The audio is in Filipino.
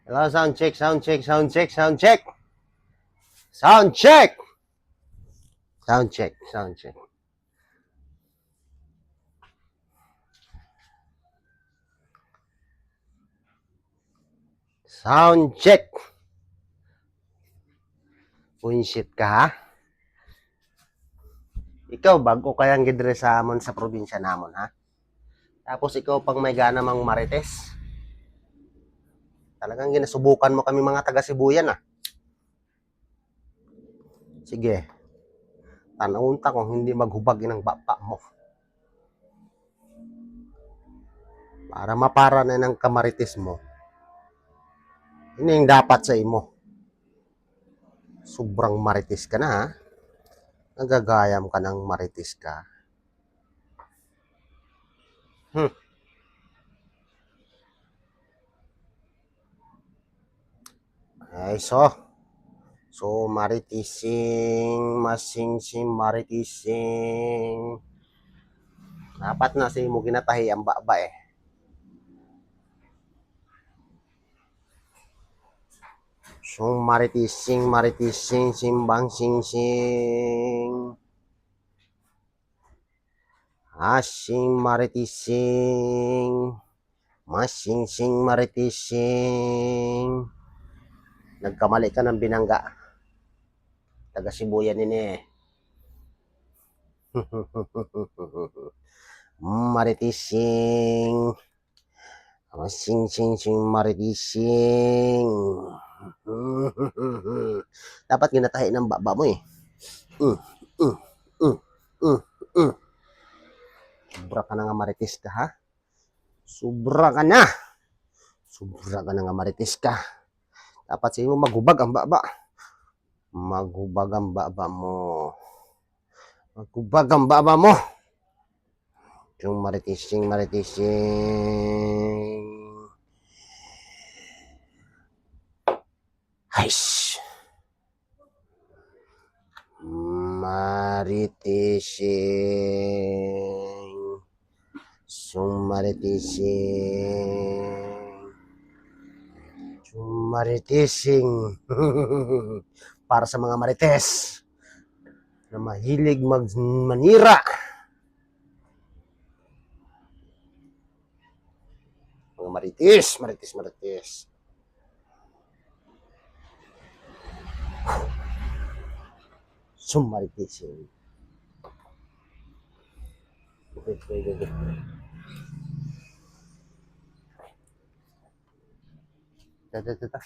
Hello, sound check, sound check, sound check, sound check. Sound check. Sound check, sound check. Sound check. Bullshit ka ha? Ikaw bago kayang gidre sa amon sa probinsya namon ha? Tapos ikaw pang may gana mang marites. Talagang ginasubukan mo kami mga taga Sibuyan ah. Sige. Tanawon ta kung hindi maghubag ng bapa mo. Para mapara na ng kamarites mo. Ini yung dapat sa imo. Sobrang marites ka na ha? Nagagayam ka ng marites ka. Ay, so maritising, masing maritising. Dapat na si mo ginatahi ang baba eh. So maritising, simbang sing. Asing maritising, masing maritising. Nagkamali ka ng binangga. Taga Sibuyan ini eh. Maritising. Sing maritising. Dapat ginatahi ng baba mo eh. Sobra ka na nga maritis ka ha? Sobra ka na. Sobra ka na nga maritis ka. Dapat sa iyo maghubag ang baba. Maghubag ang baba mo. Maghubag ang baba mo. Yung maritising. Haish. Maritising. Maritising. Para sa mga marites na mahilig manira. Mga marites. Maritising. Wait. Ta.